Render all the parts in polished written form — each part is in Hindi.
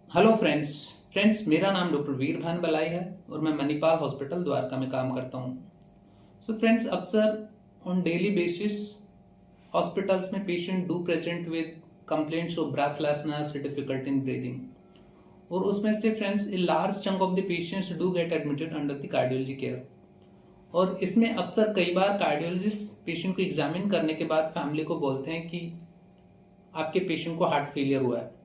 हेलो फ्रेंड्स मेरा नाम डॉक्टर वीर भान बलाई है और मैं मणिपाल हॉस्पिटल द्वारका में काम करता हूँ। फ्रेंड्स अक्सर ऑन डेली बेसिस हॉस्पिटल्स में patient do present with complaints of breathlessness, difficulty in breathing, और उसमें से friends a large chunk of the patients do get admitted under the cardiology care. और इसमें अक्सर कई बार कार्डियोलॉजिस्ट पेशेंट को एग्जामिन करने के बाद फैमिली को बोलते हैं कि आपके पेशेंट को हार्ट फेलियर हुआ है।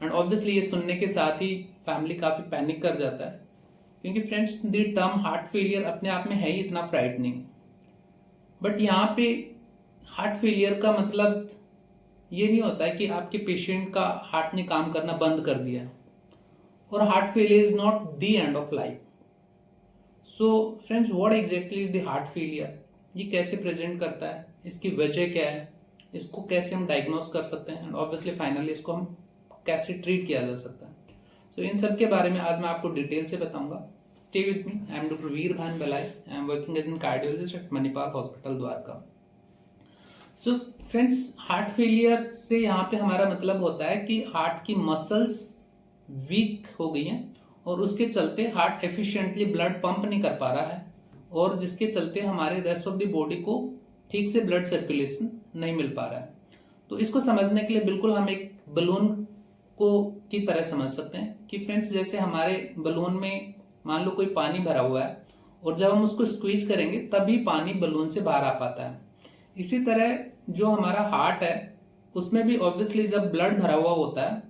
एंड ऑब्वियसली ये सुनने के साथ ही फैमिली काफ़ी पैनिक कर जाता है, क्योंकि friends the term heart failure अपने आप में है ही इतना फ्राइटनिंग। बट यहाँ पे हार्ट फेलियर का मतलब ये नहीं होता है कि आपके पेशेंट का हार्ट ने काम करना बंद कर दिया, और heart failure is not the end of life. So friends, what exactly is the heart failure, ये कैसे प्रेजेंट करता है, इसकी वजह क्या है, इसको कैसे हम डायग्नोस कर सकते हैं, एंड ऑब्वियसली फाइनली इसको हम कैसे ट्रीट किया जा सकता है। तो इन सब के बारे में आज मैं आपको डिटेल से बताऊंगा। Stay with me, I am doctor Veer Bhan Balai, I am working as an cardiologist at Manipal hospital Dwarka. So friends, heart failure से यहाँ पे हमारा मतलब होता है कि हार्ट की मसल्स वीक हो गई हैं और उसके चलते हार्ट एफिशिएंटली ब्लड पंप नहीं कर पा रहा है, और जिसके चलते हमारे रेस्ट ऑफ द बॉडी को ठीक से ब्लड सर्कुलेशन नहीं मिल पा रहा है। तो इसको समझने के लिए बिल्कुल हम एक बलून को की तरह समझ सकते हैं कि फ्रेंड्स, जैसे हमारे बलून में मान लो कोई पानी भरा हुआ है, और जब हम उसको स्क्वीज करेंगे तभी पानी बलून से बाहर आ पाता है। इसी तरह जो हमारा हार्ट है उसमें भी ऑब्वियसली जब ब्लड भरा हुआ होता है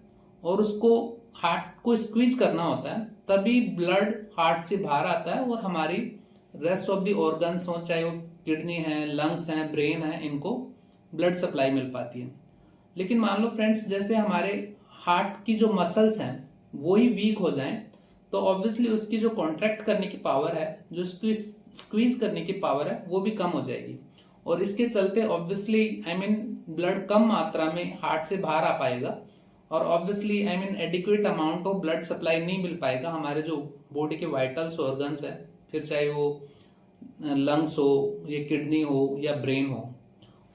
और उसको हार्ट को स्क्वीज करना होता है, तभी ब्लड हार्ट से बाहर आता है और हमारी रेस्ट ऑफ द ऑर्गन्स हो, चाहे वो किडनी है, लंग्स हैं, ब्रेन है, इनको ब्लड सप्लाई मिल पाती है। लेकिन मान लो फ्रेंड्स, जैसे हमारे हार्ट की जो मसल्स हैं वो ही वीक हो जाएं, तो ऑब्वियसली उसकी जो कॉन्ट्रैक्ट करने की पावर है, जो उसकी स्क्वीज करने की पावर है, वो भी कम हो जाएगी, और इसके चलते ऑब्वियसली ब्लड कम मात्रा में हार्ट से बाहर आ पाएगा, और obviously adequate amount of blood supply नहीं मिल पाएगा हमारे जो बॉडी के वाइटल्स ऑर्गन्स है, फिर चाहे वो लंग्स हो या किडनी हो या ब्रेन हो।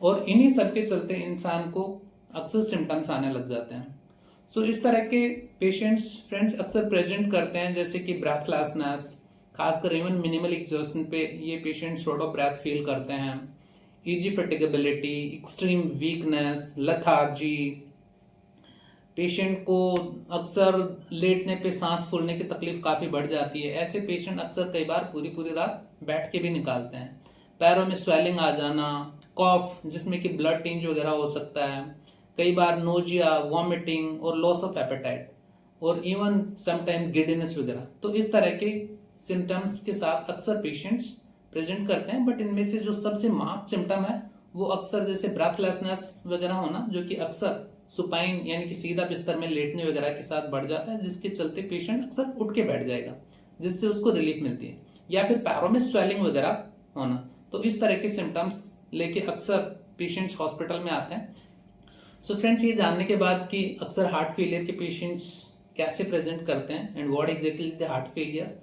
और इन्हीं सब के चलते इंसान को अक्सर सिम्टम्स आने लग जाते हैं। सो इस तरह के पेशेंट्स फ्रेंड्स अक्सर प्रेजेंट करते हैं, जैसे कि ब्रेथलेसनेस, खासकर इवन मिनिमल एग्जॉस्शन पे ये patient short of breath feel करते हैं, easy fatigability, extreme weakness, lethargy, patient को अक्सर लेटने पे सांस फूलने की तकलीफ काफ़ी बढ़ जाती है। ऐसे पेशेंट अक्सर कई बार पूरी पूरी रात बैठ के भी निकालते हैं। पैरों में स्वेलिंग आ जाना, कॉफ जिसमें कि ब्लड टिंज वगैरह हो सकता है, कई बार नोजिया, वॉमिटिंग और लॉस ऑफ एपेटाइट, और इवन समटाइम गिडनेस वगैरह। तो इस तरह के सिम्टम्स के साथ अक्सर पेशेंट्स प्रेजेंट करते हैं। बट इनमें से जो सबसे मार्क्ड सिम्टम है वो अक्सर जैसे ब्रेथलेसनेस वगैरह होना, जो कि अक्सर सुपाइन यानी कि सीधा बिस्तर में लेटने वगैरह के साथ बढ़ जाता है, जिसके चलते पेशेंट अक्सर उठ के बैठ जाएगा, जिससे उसको रिलीफ मिलती है। या फिर पैरों में स्वेलिंग वगैरह होना। तो इस तरह के सिम्टम्स लेके अक्सर पेशेंट्स हॉस्पिटल में आते हैं। सो फ्रेंड्स, ये जानने के बाद कि अक्सर हार्ट फेलियर के पेशेंट्स कैसे प्रेजेंट करते हैं and what exactly is the heart failure,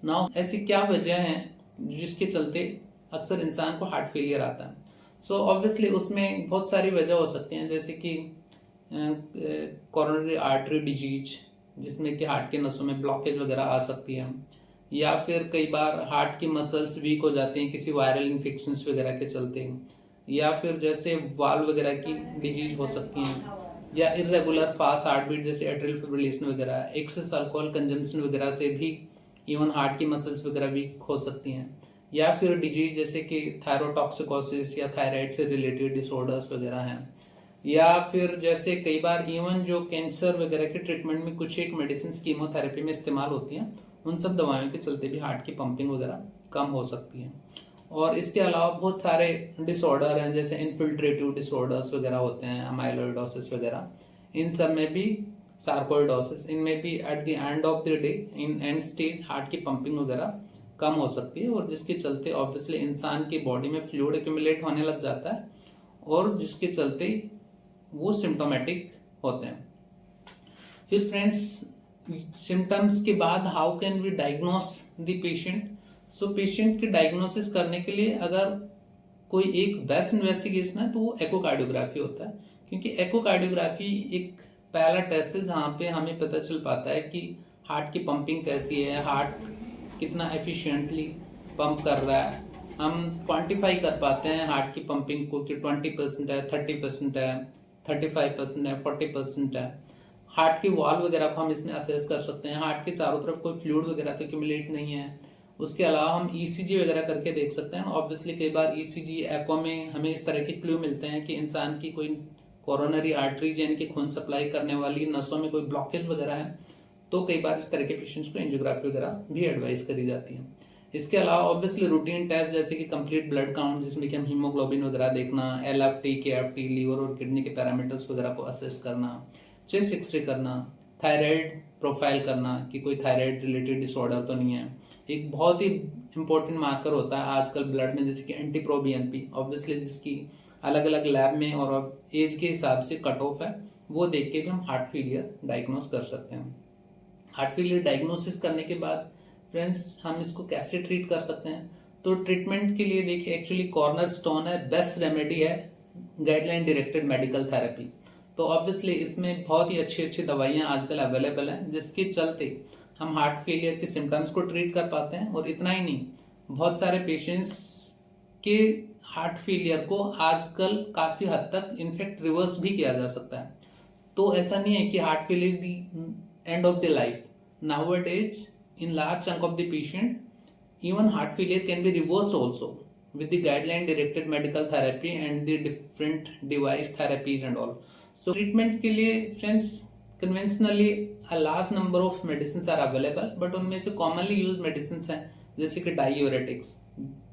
now ऐसी क्या वजह हैं जिसके चलते अक्सर इंसान को हार्ट फेलियर आता है। सो ऑब्वियसली उसमें बहुत सारी वजह हो सकती हैं, जैसे कि कोरोनरी आर्टरी डिजीज, जिसमें कि हार्ट के नसों में ब्लॉकेज वगैरह आ सकती है, या फिर कई बार हार्ट की मसल्स वीक हो जाती हैं किसी वायरल इन्फेक्शंस वगैरह के चलते, या फिर जैसे वाल्व वगैरह की डिजीज हो सकती हैं, या इरेगुलर फास्ट हार्ट बीट जैसे एट्रियल फिब्रिलेशन वगैरह, एक्सेस अल्कोहल कंजम्पशन वगैरह से भी इवन हार्ट की मसल्स वगैरह वीक हो सकती हैं, या फिर डिजीज जैसे कि थायरोटॉक्सिकोसिस या थायराइड से रिलेटेड डिसऑर्डर्स वगैरह हैं, या फिर जैसे कई बार इवन जो कैंसर वगैरह के ट्रीटमेंट में कुछ एक मेडिसिन कीमोथेरेपी में इस्तेमाल होती हैं, उन सब दवाओं के चलते भी हार्ट की पंपिंग वगैरह कम हो सकती है। और इसके अलावा बहुत सारे डिसऑर्डर हैं, जैसे इन्फिल्ट्रेटिव डिसऑर्डर्स वगैरह होते हैं, अमाइलोइडोसिस वगैरह, इन सब में भी, सार्कोइडोसिस, इनमें भी at the end of the day in and stage heart की पंपिंग वगैरह कम हो सकती है, और जिसके चलते ऑब्वियसली इंसान की बॉडी में फ्लूइड एक्यूमुलेट होने लग जाता है, और जिसके चलते वो सिम्टोमेटिक होते हैं। फिर फ्रेंड्स, सिम्टम्स के बाद how can we diagnose the patient. So patient की डायग्नोसिस करने के लिए अगर कोई एक बेस्ट इन्वेस्टिगेशन है तो वो एकोकार्डियोग्राफी होता है, क्योंकि एकोकार्डियोग्राफी एक पहला टेस्ट है जहाँ पे हमें पता चल पाता है कि हार्ट की पंपिंग कैसी है, हार्ट कितना एफिशिएंटली पंप कर रहा है। हम क्वांटिफाई कर पाते हैं हार्ट की पंपिंग को कि 20% है, 30% है, 35% है, 40% है। हार्ट की वॉल्व वगैरह को हम इसमें असेस कर सकते हैं। हार्ट के चारों तरफ कोई फ्लूइड वगैरह तो एक्यूमुलेट नहीं है। उसके अलावा हम ईसीजी वगैरह करके देख सकते हैं। ऑब्वियसली कई बार ईसीजी एको में हमें इस तरह के क्लू मिलते हैं कि इंसान की कोई कोरोनरी आर्टरीज यानी कि खून सप्लाई करने वाली नसों में कोई ब्लॉकेज वगैरह है, तो कई बार इस तरह के पेशेंट्स को एंजियोग्राफी वगैरह भी एडवाइस करी जाती है। इसके अलावा ऑब्वियसली रूटीन टेस्ट जैसे कि कंप्लीट ब्लड काउंट, जिसमें कि हम हीमोग्लोबिन वगैरह देखना, एलएफटी, केएफटी, लीवर और किडनी के पैरामीटर्स वगैरह को असेस करना, चेस्ट एक्सरे करना, थायराइड प्रोफाइल करना कि कोई थायराइड रिलेटेड डिसऑर्डर तो नहीं है। एक बहुत ही इंपॉर्टेंट मार्कर होता है आजकल ब्लड में, जैसे कि एंटीप्रोबीएनपी, ऑब्वियसली जिसकी अलग अलग लैब में और एज के हिसाब से कट ऑफ है, वो देख के भी हम हार्ट फेलियर डायग्नोस कर सकते हैं। हार्ट फेलियर डायग्नोसिस करने के बाद फ्रेंड्स हम इसको कैसे ट्रीट कर सकते हैं? तो ट्रीटमेंट के लिए देखिए एक्चुअली कॉर्नर स्टोन है, बेस्ट रेमेडी है गाइडलाइन डायरेक्टेड मेडिकल थेरेपी। तो ऑब्वियसली इसमें बहुत ही अच्छी अच्छी दवाइयाँ आजकल अवेलेबल हैं, जिसके चलते हम हार्ट फेलियर के सिम्टम्स को ट्रीट कर पाते हैं। और इतना ही नहीं, बहुत सारे पेशेंट्स के हार्ट फेलियर को आजकल काफ़ी हद तक इनफेक्ट रिवर्स भी किया जा सकता है। तो ऐसा नहीं है कि heart failure is the end of the life. Nowadays, in large chunk of the patient, even heart failure can be reversed also with the guideline directed medical therapy and the different device therapies and all. So treatment के लिए friends conventionally a large number of medicines are available, but उनमें से commonly used medicines हैं जैसे कि diuretics,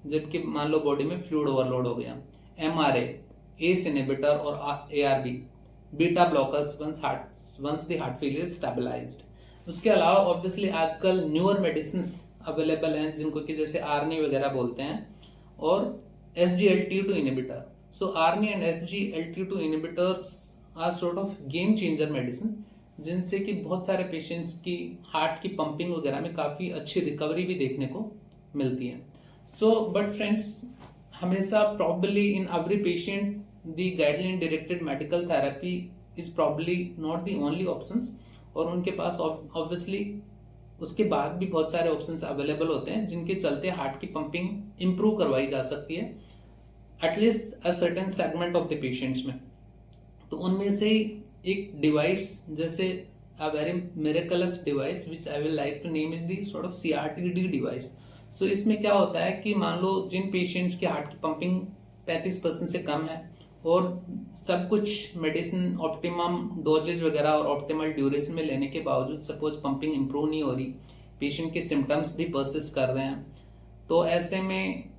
जबकि मान लो बॉडी में फ्लूइड ओवरलोड हो गया, MRA, ACE inhibitor और ARB, beta blockers once the heart failure is stabilized. उसके अलावा ऑब्वियसली आजकल न्यूअर मेडिसिन अवेलेबल हैं जिनको कि जैसे आरनी वगैरह बोलते हैं, और SGLT2 inhibitor. So ARNI and SGLT2 inhibitors are sort of game changer medicine, जिनसे कि बहुत सारे पेशेंट्स की हार्ट की पंपिंग वगैरह में काफ़ी अच्छी रिकवरी भी देखने को मिलती है। सो बट फ्रेंड्स, हमेशा probably in every patient the guideline directed medical therapy is probably not the only options, और उनके पास ऑब्वियसली उसके बाद भी बहुत सारे ऑप्शंस अवेलेबल होते हैं जिनके चलते हार्ट की पंपिंग इंप्रूव करवाई जा सकती है at least a certain segment of the patients में। तो उनमें से एक डिवाइस, जैसे a very miraculous device which I will like to name is the sort of CRT-D device. सो इसमें क्या होता है कि मान लो जिन पेशेंट्स की हार्ट की पंपिंग 35% से कम है और सब कुछ मेडिसिन ऑप्टिमम डोजेज वगैरह और ऑप्टिमल ड्यूरेशन में लेने के बावजूद सपोज पंपिंग इंप्रूव नहीं हो रही, पेशेंट के सिम्टम्स भी परसिस्ट कर रहे हैं, तो ऐसे में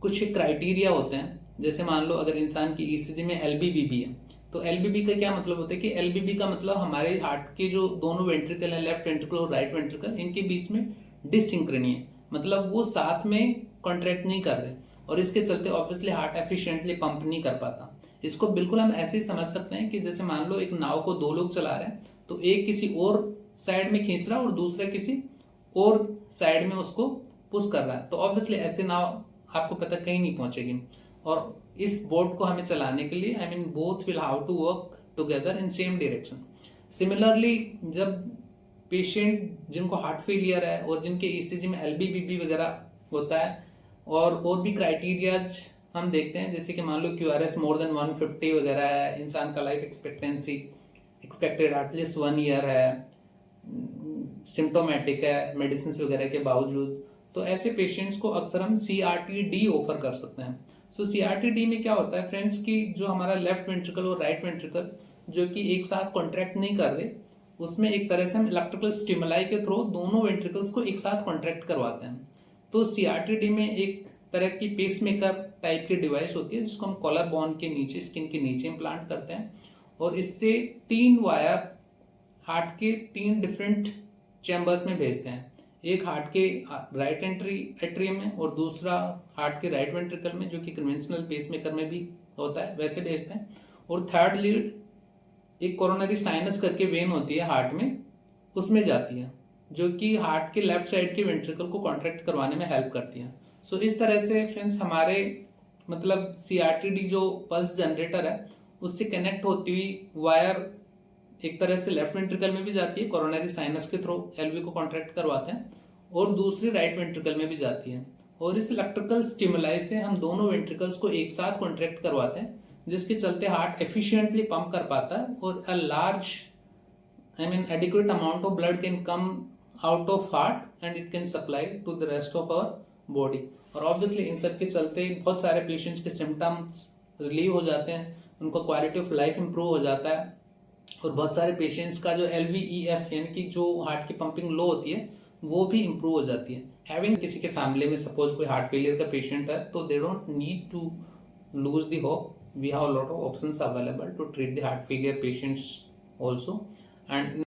कुछ क्राइटेरिया होते हैं। जैसे मान लो अगर इंसान की ECG में LBBB है, तो LBB का क्या मतलब होता है कि LBB का मतलब हमारे हार्ट के जो दोनों वेंट्रिकल हैं, लेफ्ट वेंट्रिकल और राइट वेंट्रिकल, इनके बीच में डिसिंक्रोनी है, मतलब वो साथ में कॉन्ट्रैक्ट नहीं कर रहे, और इसके चलते ऑब्वियसली हार्ट एफिशिएंटली पंप नहीं कर पाता। इसको बिल्कुल हम ऐसे ही समझ सकते हैं कि जैसे मान लो एक नाव को दो लोग चला रहे हैं, तो एक किसी और साइड में खींच रहा है और दूसरा किसी और साइड में उसको पुश कर रहा है, तो ऑब्वियसली ऐसे नाव आपको पता कहीं नहीं पहुंचेगी। और इस बोट को हमें चलाने के लिए both will how to work together in same direction. Similarly जब पेशेंट जिनको हार्ट फेलियर है और जिनके ECG में LBBB वगैरह होता है, और भी क्राइटेरियाज हम देखते हैं, जैसे कि मान लो QRS मोर देन 150 वगैरह है, इंसान का life expectancy expected at least 1 year है, सिम्टोमेटिक है मेडिसिन वगैरह के बावजूद, तो ऐसे पेशेंट्स को अक्सर हम CRT-D ऑफर कर सकते हैं। सो CRT-D में क्या होता है फ्रेंड्स कि जो हमारा लेफ्ट वेंट्रिकल और राइट वेंट्रिकल जो कि एक साथ कॉन्ट्रैक्ट नहीं कर रहे, उसमें एक तरह से हम इलेक्ट्रिकल स्टिमुलाई के थ्रू दोनों वेंट्रिकल्स को एक साथ कॉन्ट्रैक्ट करवाते हैं। तो CRT-D में एक तरह की पेसमेकर टाइप की डिवाइस होती है जिसको हम कॉलर बोन के नीचे, स्किन के नीचे इम्प्लांट करते हैं, और इससे 3 वायर हार्ट के 3 डिफरेंट चैम्बर्स में भेजते हैं। एक हार्ट के राइट एट्रियम में और दूसरा हार्ट के राइट वेंट्रिकल में, जो कि कन्वेंशनल पेसमेकर में भी होता है वैसे भेजते हैं, और थर्ड लीड एक कोरोनरी साइनस करके वेन होती है हार्ट में, उसमें जाती है, जो कि हार्ट के लेफ्ट साइड के वेंट्रिकल को कॉन्ट्रैक्ट करवाने में हेल्प करती है। सो इस तरह से फ्रेंड्स हमारे CRT-D जो पल्स जनरेटर है उससे कनेक्ट होती हुई वायर एक तरह से लेफ्ट वेंट्रिकल में भी जाती है, कोरोनरी साइनस के थ्रू एलवी को कॉन्ट्रैक्ट करवाते हैं, और दूसरी राइट वेंट्रिकल में भी जाती है। और इस इलेक्ट्रिकल स्टिमुलाई से हम दोनों वेंट्रिकल्स को एक साथ कॉन्ट्रैक्ट करवाते हैं, जिसके चलते हार्ट एफिशिएंटली पंप कर पाता है और a large adequate amount of blood can come out of heart and it can supply to the rest of our body। और ऑब्वियसली इन सब के चलते बहुत सारे पेशेंट्स के सिम्टम्स रिलीव हो जाते हैं, उनका क्वालिटी ऑफ लाइफ इंप्रूव हो जाता है, और बहुत सारे पेशेंट्स का जो LVEF यानी कि जो हार्ट की पंपिंग लो होती है वो भी इंप्रूव हो जाती है। हैविंग किसी के फैमिली में सपोज कोई हार्ट फेलियर का पेशेंट है, तो they don't need to lose the hope, we have lot of options available to treat the heart failure patients also. And